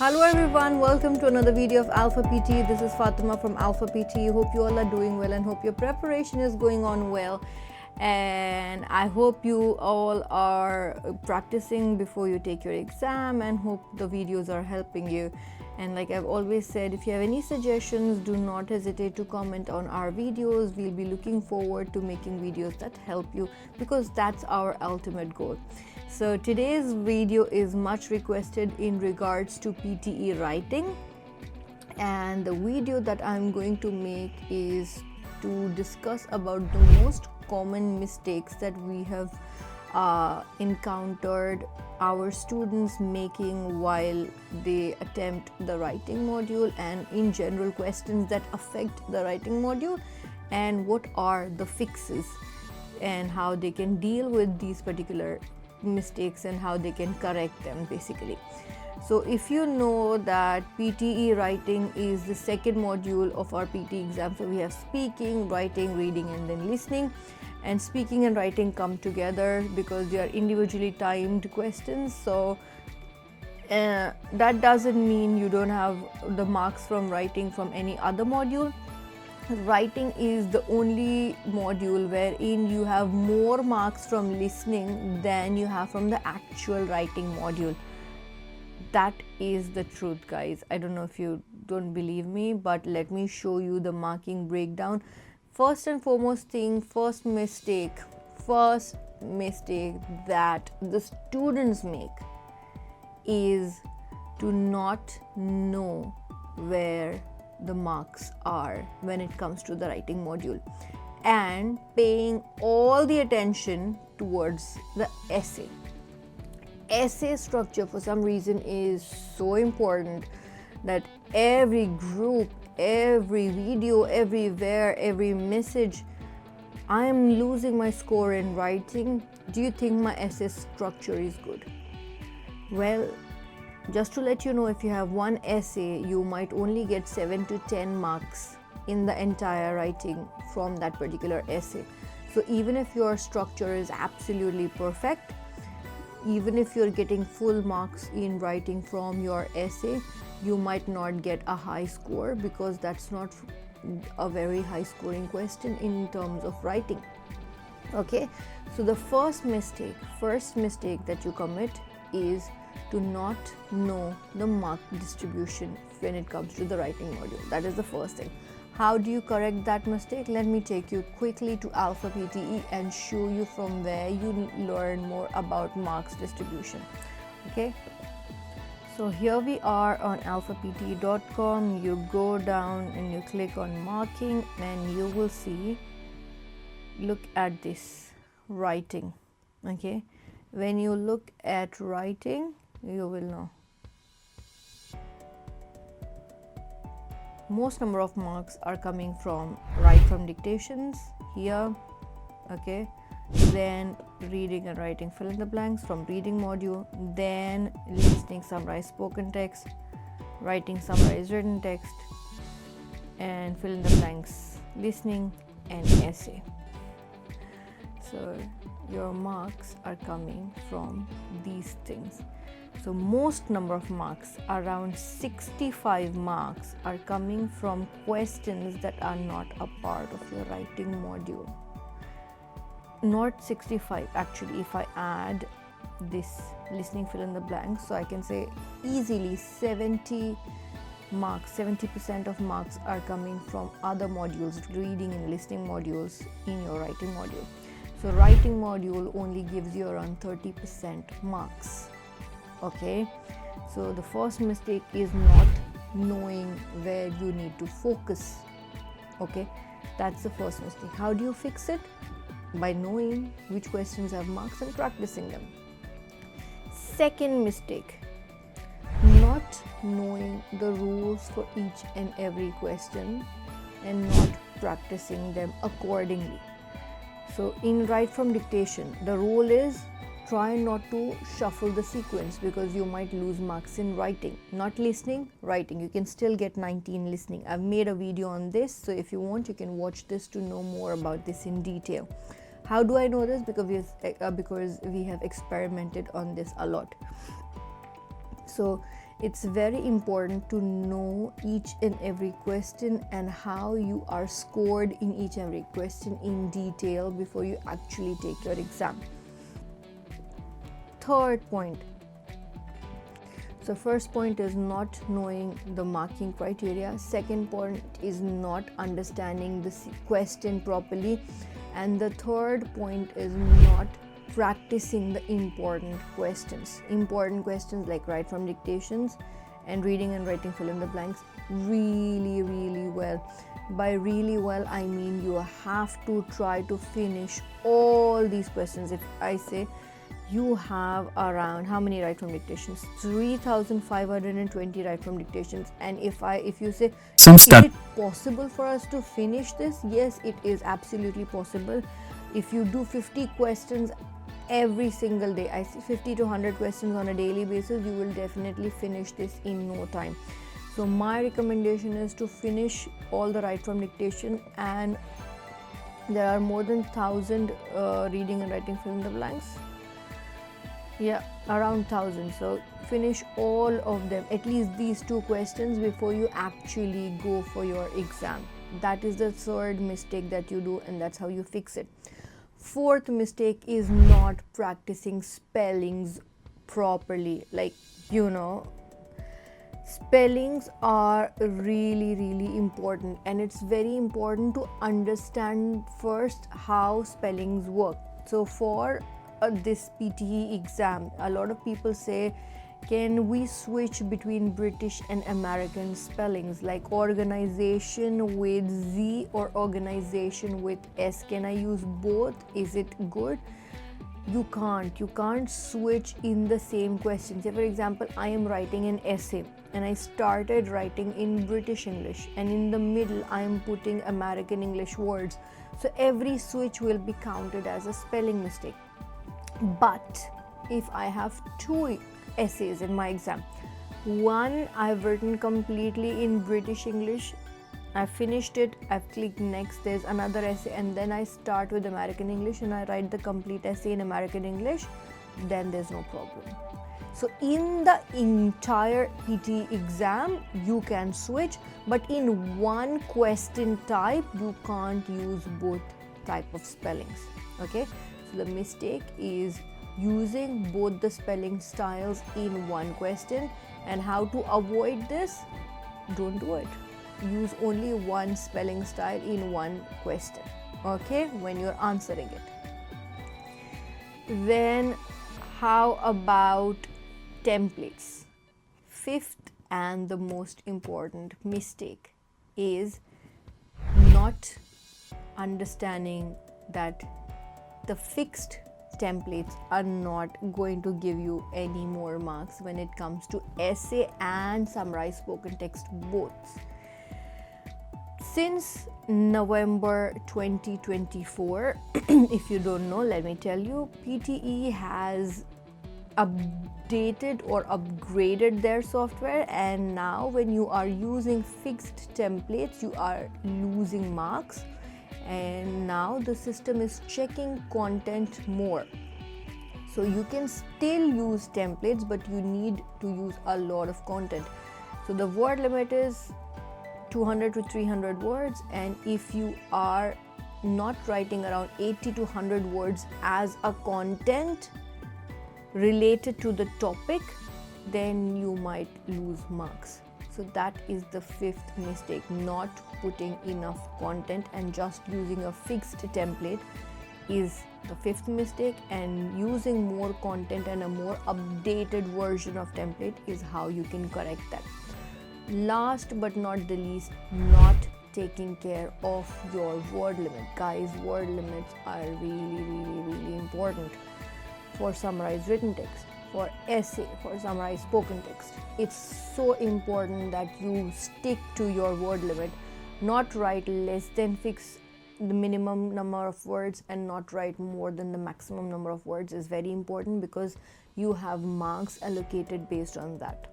Hello everyone, welcome to another video of Alfa PTE. This is Fatima from Alfa PTE. Hope you all are doing well and hope your preparation is going on well. And I hope you all are practicing before you take your exam, and hope the videos are helping you. And like I've always said, if you have any suggestions, do not hesitate to comment on our videos. We'll be looking forward to making videos that help you, because that's our ultimate goal. So today's video is much requested in regards to PTE writing, and the video that I'm going to make is to discuss about the most common mistakes that we have encountered our students making while they attempt the writing module, and in general questions that affect the writing module, and what are the fixes and how they can deal with these particular mistakes and how they can correct them basically. So if you know that PTE writing is the second module of our PTE exam, so we have speaking, writing, reading and then listening, and speaking and writing come together because they are individually timed questions. So that doesn't mean you don't have the marks from writing from any other module. Writing is the only module wherein you have more marks from listening than you have from the actual writing module. That is the truth, guys. I don't know if you don't believe me, but let me show you the marking breakdown. First and foremost thing, first mistake that the students make is to not know where the marks are when it comes to the writing module, and paying all the attention towards the essay. Essay structure for some reason is so important that every group, every video, everywhere, every message, I am losing my score in writing. Do you think my essay structure is good? Well, just to let you know, if you have one essay, you might only get 7 to 10 marks in the entire writing from that particular essay. So even if your structure is absolutely perfect, even if you're getting full marks in writing from your essay, you might not get a high score, because that's not a very high scoring question in terms of writing. Okay, so the first mistake that you commit is to not know the mark distribution when it comes to the writing module. That is the first thing. How do you correct that mistake? Let me take you quickly to Alfa PTE and show you from where you learn more about marks distribution. Okay, so here we are on alfapte.com. You go down and you click on marking, and you will see, look at this, writing. Okay, when you look at writing, you will know most number of marks are coming from write from dictations here. Okay, then reading and writing fill in the blanks from reading module, then listening summarize spoken text, writing summarize written text, and fill in the blanks listening and essay. So your marks are coming from these things. So most number of marks, around 65 marks, are coming from questions that are not a part of your writing module. Not 65 actually, if I add this listening fill in the blanks, so I can say easily 70 marks, 70% of marks are coming from other modules, reading and listening modules in your writing module. So writing module only gives you around 30% marks. Okay, so the first mistake is not knowing where you need to focus. Okay, that's the first mistake. How do you fix it? By knowing which questions have marks and practicing them. Second mistake, not knowing the rules for each and every question and not practicing them accordingly. So in write from dictation, the rule is try not to shuffle the sequence, because you might lose marks in writing. Not listening, writing. You can still get 19 listening. I've made a video on this, so if you want, you can watch this to know more about this in detail. How do I know this? Because we have experimented on this a lot. So It's very important to know each and every question and how you are scored in each and every question in detail before you actually take your exam. Third point. So first point is not knowing the marking criteria. Second point is not understanding the question properly. And the third point is not practicing the important questions like write from dictations and reading and writing fill in the blanks really well. By really well, I mean you have to try to finish all these questions. If I say you have around how many write from dictations? 3,520 write from dictations. And if you say, is it possible for us to finish this? Yes, it is absolutely possible. If you do 50 questions every single day, I see 50 to 100 questions on a daily basis, you will definitely finish this in no time. So my recommendation is to finish all the write from dictation, and there are more than 1,000 reading and writing fill in the blanks. Yeah, around 1,000. So finish all of them, at least these 2 questions, before you actually go for your exam. That is the third mistake that you do, and that's how you fix it. Fourth mistake is not practicing spellings properly. Like, spellings are really important, and it's very important to understand first how spellings work. So for this PTE exam, a lot of people say, can we switch between British and American spellings, like organization with Z or organization with S? Can I use both? Is it good? You can't switch in the same question. Say for example, I am writing an essay and I started writing in British English, and in the middle I am putting American English words. So every switch will be counted as a spelling mistake. But if I have 2 essays in my exam, one I've written completely in British English, I finished it, I've clicked next, there's another essay, and then I start with American English and I write the complete essay in American English, then there's no problem. So in the entire PTE exam you can switch, but in one question type you can't use both type of spellings. Okay, so the mistake is using both the spelling styles in one question. And how to avoid this? Don't do it. Use only one spelling style in one question, okay, when you're answering it. Then how about templates? Fifth and the most important mistake is not understanding that the fixed templates are not going to give you any more marks when it comes to essay and summarized spoken text both. Since November 2024, if you don't know, let me tell you, PTE has updated or upgraded their software, and now when you are using fixed templates you are losing marks. And now the system is checking content more. So you can still use templates, but you need to use a lot of content. So the word limit is 200 to 300 words, and if you are not writing around 80 to 100 words as a content related to the topic, then you might lose marks. So that is the fifth mistake, not putting enough content and just using a fixed template is the fifth mistake, and using more content and a more updated version of template is how you can correct that. Last but not the least, not taking care of your word limit. Guys, word limits are really important for summarized written text, for essay, for summarized spoken text. It's so important that you stick to your word limit, not write less than the minimum number of words and not write more than the maximum number of words is very important, because you have marks allocated based on that.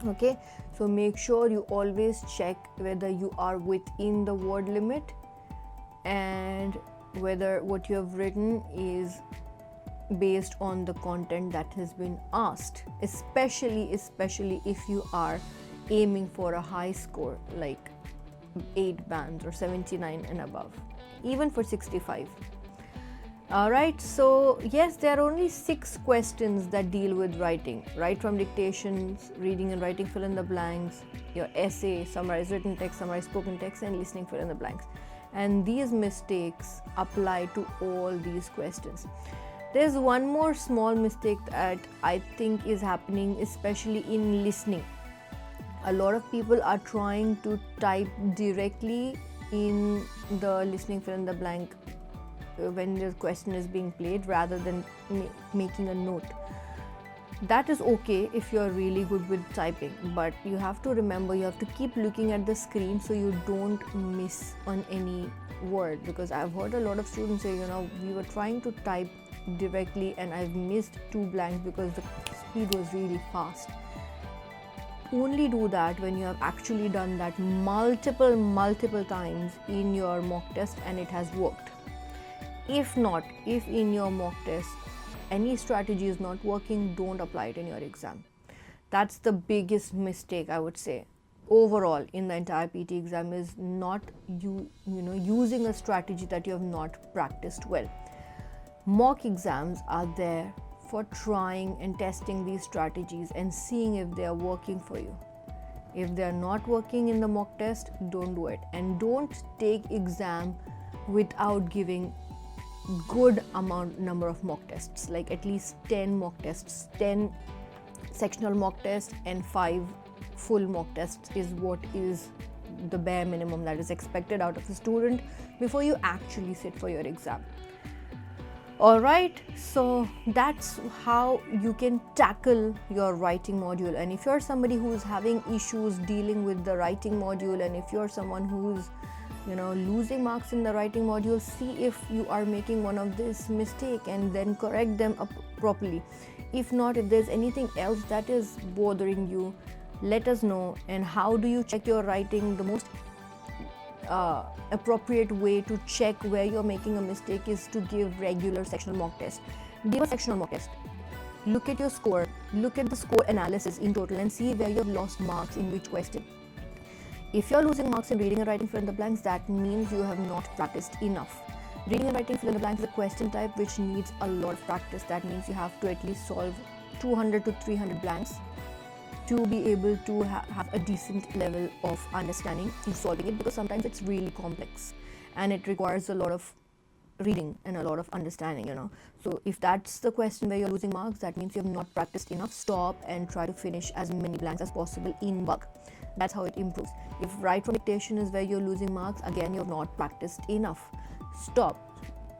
Okay, so make sure you always check whether you are within the word limit and whether what you have written is based on the content that has been asked, especially if you are aiming for a high score like 8 bands or 79 and above, even for 65. Alright, so yes, there are only 6 questions that deal with writing. Write from dictations, reading and writing fill in the blanks, your essay, summarize written text, summarize spoken text, and listening fill in the blanks. And these mistakes apply to all these questions. There's one more small mistake that I think is happening, especially in listening. A lot of people are trying to type directly in the listening fill in the blank when the question is being played, rather than making a note. That is okay if you're really good with typing, but you have to remember, you have to keep looking at the screen so you don't miss on any word. Because I've heard a lot of students say, we were trying to type directly and I've missed 2 blanks because the speed was really fast. Only do that when you have actually done that multiple times in your mock test and it has worked. If not, if in your mock test any strategy is not working, don't apply it in your exam. That's the biggest mistake, I would say, overall in the entire PT exam, is not using a strategy that you have not practiced well. Mock exams are there for trying and testing these strategies and seeing if they are working for you. If they are not working in the mock test, don't do it. And don't take exam without giving good number of mock tests, like at least 10 mock tests. 10 sectional mock tests and 5 full mock tests is what is the bare minimum that is expected out of a student before you actually sit for your exam. Alright, so that's how you can tackle your writing module. And if you're somebody who's having issues dealing with the writing module, and if you're someone who's losing marks in the writing module, see if you are making one of this mistake and then correct them up properly. If not, if there's anything else that is bothering you, let us know. And how do you check your writing? The most appropriate way to check where you're making a mistake is to give regular sectional mock test. Give a sectional mock test. Look at your score. Look at the score analysis in total and see where you have lost marks in which question. If you're losing marks in reading and writing fill in the blanks, that means you have not practiced enough. Reading and writing fill in the blanks is a question type which needs a lot of practice. That means you have to at least solve 200 to 300 blanks to be able to have a decent level of understanding in solving it, because sometimes it's really complex and it requires a lot of reading and a lot of understanding. So if that's the question where you're losing marks, that means you have not practiced enough. Stop and try to finish as many blanks as possible in bulk. That's how it improves. If write from dictation is where you're losing marks, again, you have not practiced enough. Stop.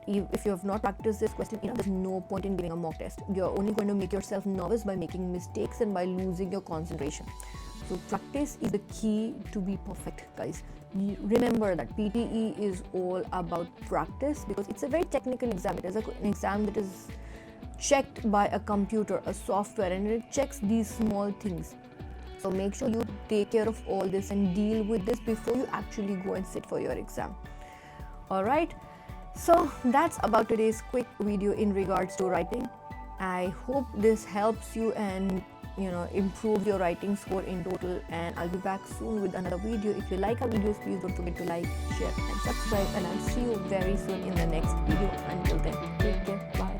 If you have not practiced this question enough, there's no point in giving a mock test. You're only going to make yourself nervous by making mistakes and by losing your concentration. So practice is the key to be perfect, guys. Remember that PTE is all about practice, because it's a very technical exam. It is an exam that is checked by a computer, a software, and it checks these small things. So make sure you take care of all this and deal with this before you actually go and sit for your exam. Alright, so that's about today's quick video in regards to writing. I hope this helps you and improve your writing score in total, and I'll be back soon with another video. If you like our videos, please don't forget to like, share and subscribe, and I'll see you very soon in the next video. Until then, take care. Bye.